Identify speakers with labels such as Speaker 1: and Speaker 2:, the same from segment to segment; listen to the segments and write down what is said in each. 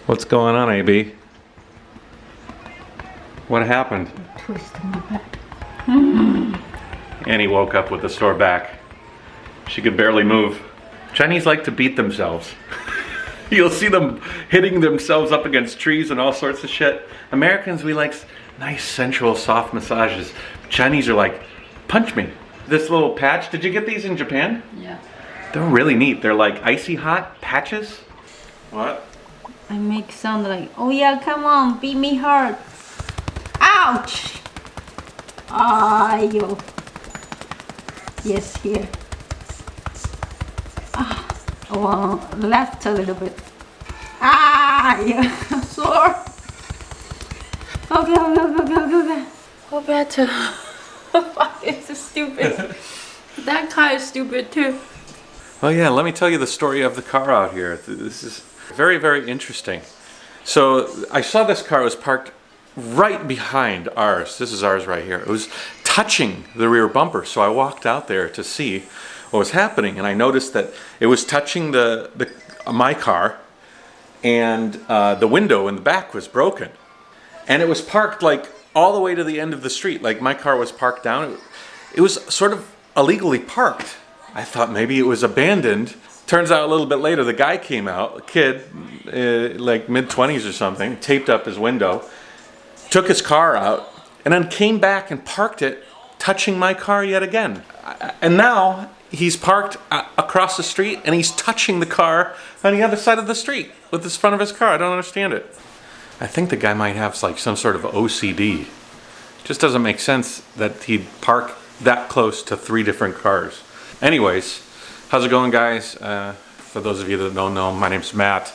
Speaker 1: What's going on, AB? What happened?
Speaker 2: Twisted my back.
Speaker 1: Annie woke up with a sore back. She could barely move. Chinese like to beat themselves. You'll see them hitting themselves up against trees and all sorts of shit. Americans, we like nice, sensual, soft massages. Chinese are like, punch me. This little patch, did you get these in Japan?
Speaker 2: Yeah.
Speaker 1: They're really neat. They're like icy hot patches. What?
Speaker 2: I make sound like, oh yeah, come on, beat me hard. Ouch! Ah, yo. Yes, here. Ah, well, left a little bit. Ah, yeah, sore. Okay. Go back to. Fuck, it's stupid. That car is stupid too.
Speaker 1: Oh yeah, let me tell you the story of the car out here. This is very, very interesting. So I saw this car was parked right behind ours. This is ours right here. It was touching the rear bumper. So I walked out there to see what was happening, and I noticed that it was touching my car, and the window in the back was broken. And it was parked like all the way to the end of the street. Like my car was parked down. It was sort of illegally parked. I thought maybe it was abandoned. Turns out a little bit later, the guy came out, a kid, like mid-20s or something, taped up his window, took his car out, and then came back and parked it, touching my car yet again. And now he's parked across the street, and he's touching the car on the other side of the street with the front of his car. I don't understand it. I think the guy might have like some sort of OCD. Just doesn't make sense that he'd park that close to 3 different cars. Anyways, how's it going, guys? For those of you that don't know, my name's Matt.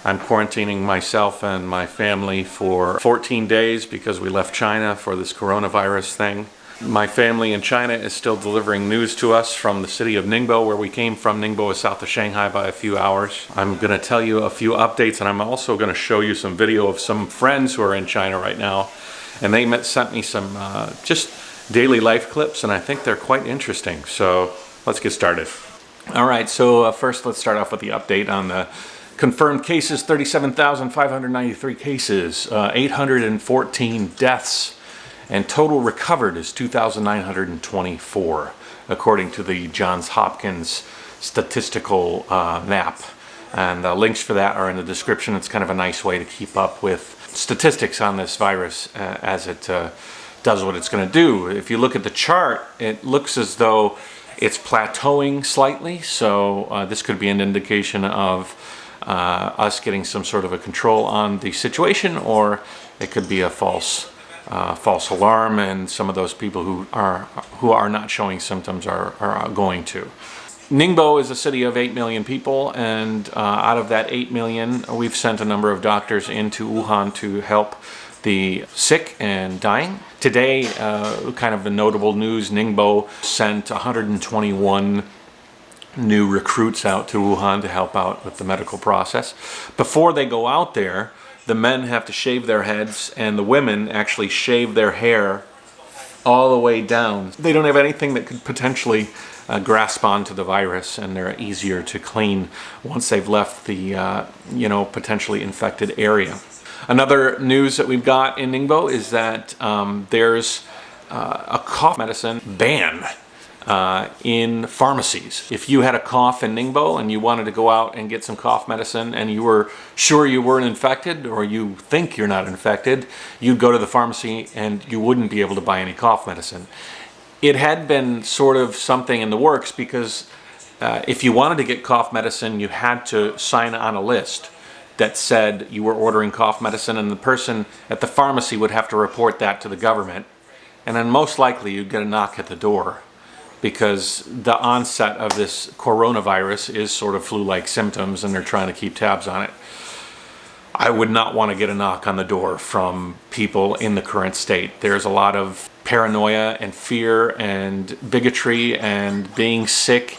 Speaker 1: I'm quarantining myself and my family for 14 days because we left China for this coronavirus thing. My family in China is still delivering news to us from the city of Ningbo, where we came from. Ningbo is south of Shanghai by a few hours. I'm going to tell you a few updates, and I'm also going to show you some video of some friends who are in China right now. And they sent me some just daily life clips, and I think they're quite interesting. So let's get started. All right, so first let's start off with the update on the confirmed cases. 37,593 cases, 814 deaths, and total recovered is 2,924, according to the Johns Hopkins statistical map. And links for that are in the description. It's kind of a nice way to keep up with statistics on this virus as it does what it's going to do. If you look at the chart, it looks as though it's plateauing slightly, so this could be an indication of us getting some sort of a control on the situation, or it could be a false alarm, and some of those people who are not showing symptoms are going to. Ningbo is a city of 8 million people, and out of that 8 million, we've sent a number of doctors into Wuhan to help the sick and dying. Today, kind of the notable news, Ningbo sent 121 new recruits out to Wuhan to help out with the medical process. Before they go out there, the men have to shave their heads, and the women actually shave their hair all the way down. They don't have anything that could potentially grasp onto the virus, and they're easier to clean once they've left the potentially infected area. Another news that we've got in Ningbo is that there's a cough medicine ban in pharmacies. If you had a cough in Ningbo and you wanted to go out and get some cough medicine and you were sure you weren't infected, or you think you're not infected, you'd go to the pharmacy and you wouldn't be able to buy any cough medicine. It had been sort of something in the works because if you wanted to get cough medicine, you had to sign on a list that said you were ordering cough medicine, and the person at the pharmacy would have to report that to the government. And then most likely you'd get a knock at the door, because the onset of this coronavirus is sort of flu-like symptoms, and they're trying to keep tabs on it. I would not want to get a knock on the door from people in the current state. There's a lot of paranoia and fear and bigotry, and being sick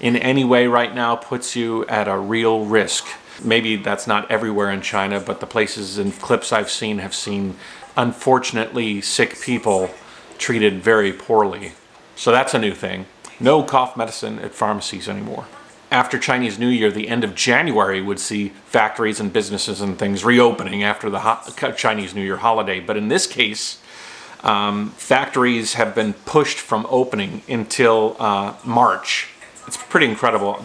Speaker 1: in any way right now puts you at a real risk. Maybe that's not everywhere in China, but the places and clips I've seen have seen, unfortunately, sick people treated very poorly. So that's a new thing. No cough medicine at pharmacies anymore. after Chinese New Year, the end of January would see factories and businesses and things reopening after the Chinese New Year holiday. But in this case, factories have been pushed from opening until March. It's pretty incredible.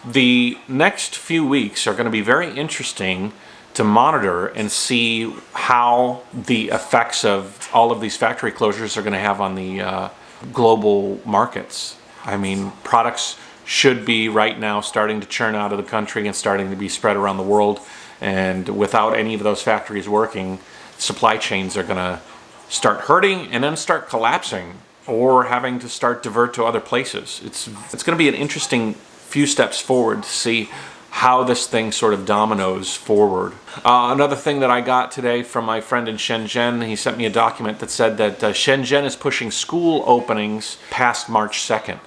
Speaker 1: The next few weeks are going to be very interesting to monitor and see how the effects of all of these factory closures are going to have on the global markets. I mean, products should be right now starting to churn out of the country and starting to be spread around the world. And without any of those factories working, supply chains are going to start hurting and then start collapsing or having to start divert to other places. It's going to be an interesting few steps forward to see how this thing sort of dominoes forward. Another thing that I got today from my friend in Shenzhen, he sent me a document that said that Shenzhen is pushing school openings past March 2nd.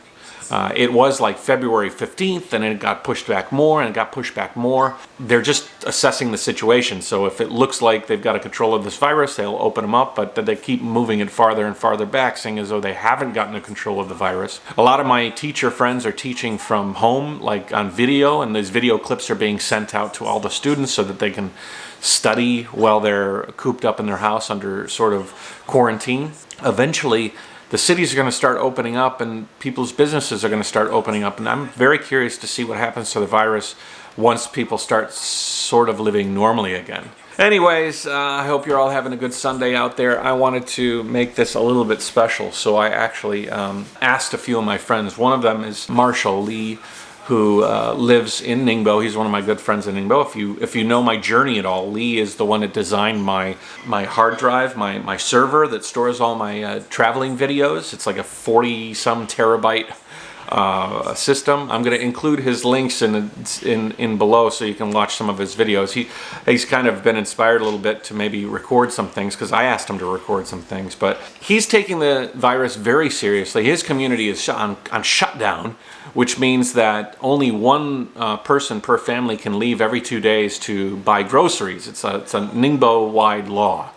Speaker 1: It was like February 15th, and it got pushed back more, and it got pushed back more. They're just assessing the situation. So if it looks like they've got a control of this virus, they'll open them up, but they keep moving it farther and farther back, seeing as though they haven't gotten a control of the virus. A lot of my teacher friends are teaching from home, like on video, and these video clips are being sent out to all the students so that they can study while they're cooped up in their house under sort of quarantine. Eventually, the cities are going to start opening up and people's businesses are going to start opening up. And I'm very curious to see what happens to the virus once people start sort of living normally again. Anyways, I hope you're all having a good Sunday out there. I wanted to make this a little bit special, so I actually asked a few of my friends. One of them is Marshall Lee, who lives in Ningbo. He's one of my good friends in Ningbo. If you know my journey at all, Lee is the one that designed my hard drive, my server that stores all my traveling videos. It's like a 40-some terabyte system. I'm going to include his links in below so you can watch some of his videos. He's kind of been inspired a little bit to maybe record some things because I asked him to record some things. But he's taking the virus very seriously. His community is on shutdown, which means that only one person per family can leave every 2 days to buy groceries. It's a Ningbo-wide law.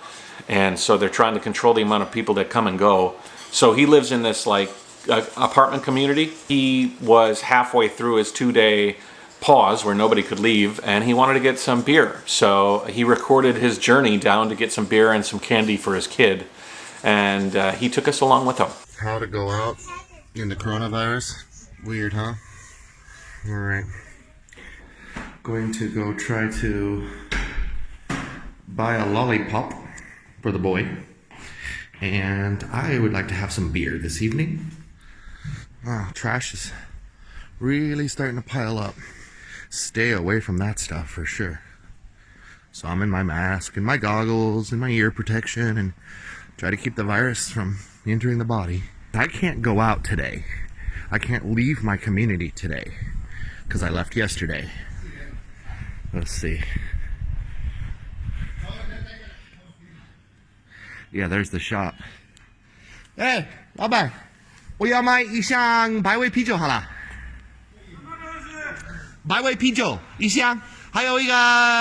Speaker 1: And so they're trying to control the amount of people that come and go. So he lives in this like apartment community. He was halfway through his 2-day pause where nobody could leave, and he wanted to get some beer. So he recorded his journey down to get some beer and some candy for his kid. And he took us along with him.
Speaker 3: How to go out in the coronavirus. Weird, huh? Alright. Going to go try to buy a lollipop for the boy. And I would like to have some beer this evening. Trash is really starting to pile up. Stay away from that stuff for sure. So I'm in my mask and my goggles and my ear protection and try to keep the virus from entering the body. I can't go out today. I can't leave my community today because I left yesterday. Let's see. Yeah, there's the shop. Hey, 老板，我要买一箱白威啤酒好了。白威啤酒一箱，还有一个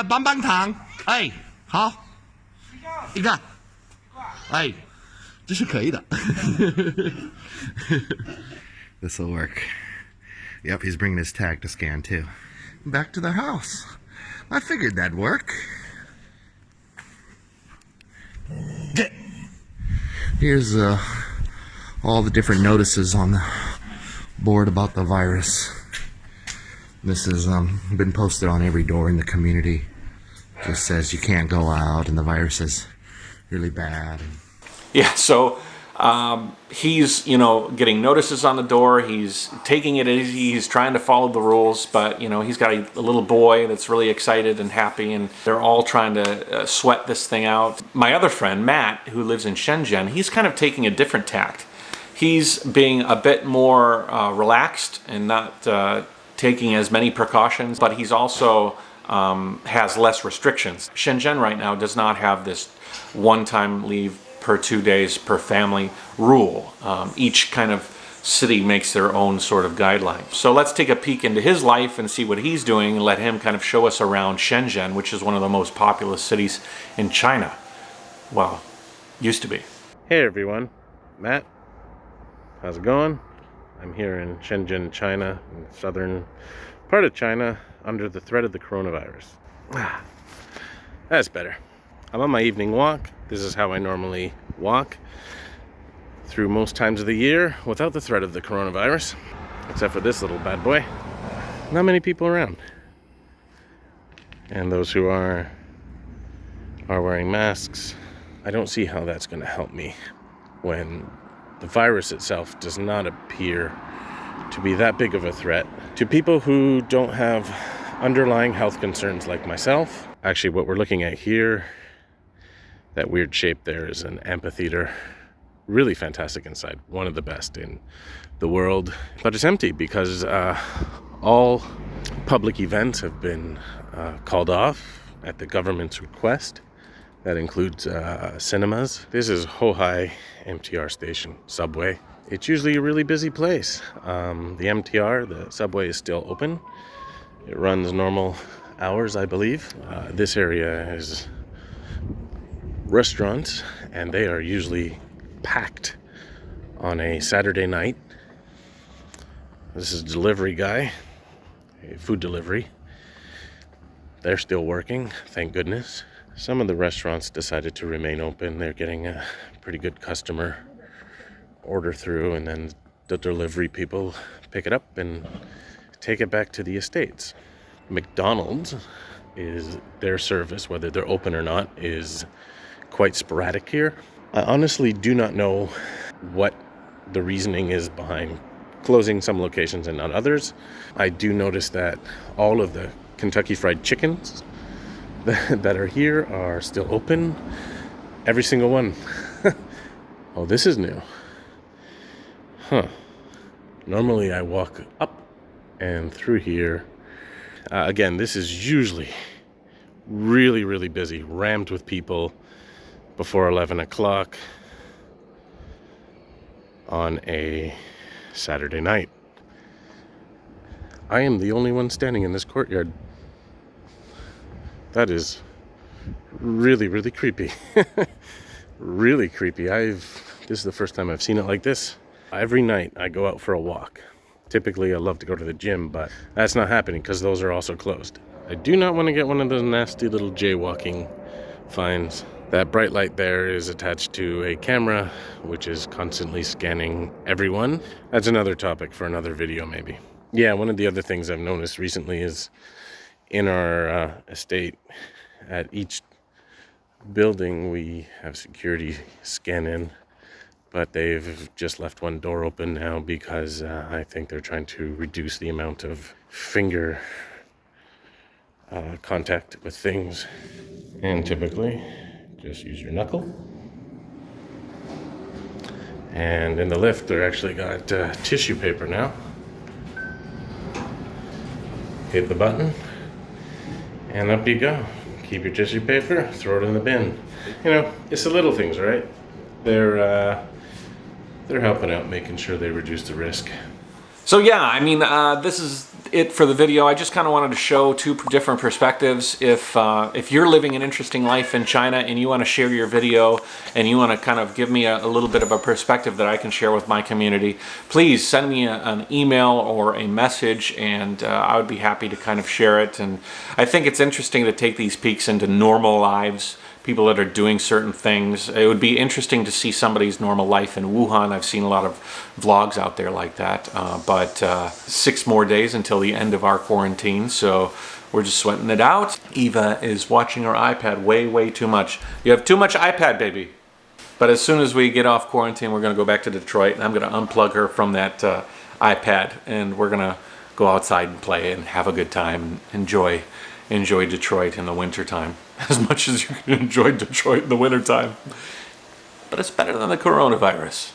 Speaker 3: 棒棒糖。哎，好，一个。哎，这是可以的。This will work. Yep, he's bringing his tag to scan too. Back to the house. I figured that'd work. Here's all the different notices on the board about the virus. This has been posted on every door in the community. Just says you can't go out and the virus is really bad.
Speaker 1: Yeah, so he's, getting notices on the door. He's taking it easy. He's trying to follow the rules, but, he's got a little boy that's really excited and happy, and they're all trying to sweat this thing out. My other friend, Matt, who lives in Shenzhen, he's kind of taking a different tact. He's being a bit more relaxed and not taking as many precautions, but he's also has less restrictions. Shenzhen right now does not have this one-time leave per 2 days per family rule. Each kind of city makes their own sort of guideline. So let's take a peek into his life and see what he's doing and let him kind of show us around Shenzhen, which is one of the most populous cities in China. Well, used to be. Hey everyone, Matt. How's it going?
Speaker 4: I'm here in Shenzhen, China, in the southern part of China, under the threat of the coronavirus. That's better. I'm on my evening walk. This is how I normally walk through most times of the year without the threat of the coronavirus, except for this little bad boy. Not many people around. And those who are wearing masks. I don't see how that's going to help me when the virus itself does not appear to be that big of a threat to people who don't have underlying health concerns like myself. Actually, what we're looking at here, that weird shape there, is an amphitheater. Really fantastic inside, one of the best in the world, but it's empty because all public events have been called off at the government's request. That includes cinemas. This is Hohai MTR station, subway. It's usually a really busy place. The MTR, the subway, is still open. It runs normal hours, I believe. This area is restaurants, and they are usually packed on a Saturday night. This is delivery guy, food delivery. They're still working, thank goodness. Some of the restaurants decided to remain open. They're getting a pretty good customer order through, and then the delivery people pick it up and take it back to the estates. McDonald's, is their service, whether they're open or not, is quite sporadic here. I honestly do not know what the reasoning is behind closing some locations and not others. I do notice that all of the Kentucky Fried Chickens that are here are still open. Every single one. Oh, this is new. Huh. Normally I walk up and through here. Again, this is usually really, really busy, rammed with people before 11 o'clock on a Saturday night. I am the only one standing in this courtyard. That is really, really creepy. Really creepy. This is the first time I've seen it like this. Every night I go out for a walk. Typically I love to go to the gym, but that's not happening because those are also closed. I do not want to get one of those nasty little jaywalking fines. That bright light there is attached to a camera, which is constantly scanning everyone. That's another topic for another video, maybe. Yeah, one of the other things I've noticed recently is in our estate, at each building, we have security scan in, but they've just left one door open now because I think they're trying to reduce the amount of finger contact with things. And typically, just use your knuckle. And in the lift, they're actually got tissue paper now. Hit the button, and up you go. Keep your tissue paper, throw it in the bin. You know, it's the little things, right? They're helping out, making sure they reduce the risk.
Speaker 1: So yeah, I mean, this is it for the video. I just kind of wanted to show two different perspectives. If you're living an interesting life in China and you want to share your video and you want to kind of give me a little bit of a perspective that I can share with my community, please send me an email or a message, and I would be happy to kind of share it. And I think it's interesting to take these peeks into normal lives, people that are doing certain things. It would be interesting to see somebody's normal life in Wuhan. I've seen a lot of vlogs out there like that. But 6 more days until the end of our quarantine, so we're just sweating it out. Eva is watching her iPad way too much. You have too much iPad, baby. But as soon as we get off quarantine, we're gonna go back to Detroit, and I'm gonna unplug her from that iPad, and we're gonna go outside and play and have a good time, enjoy Detroit in the wintertime as much as you can enjoy Detroit in the wintertime. But it's better than the coronavirus.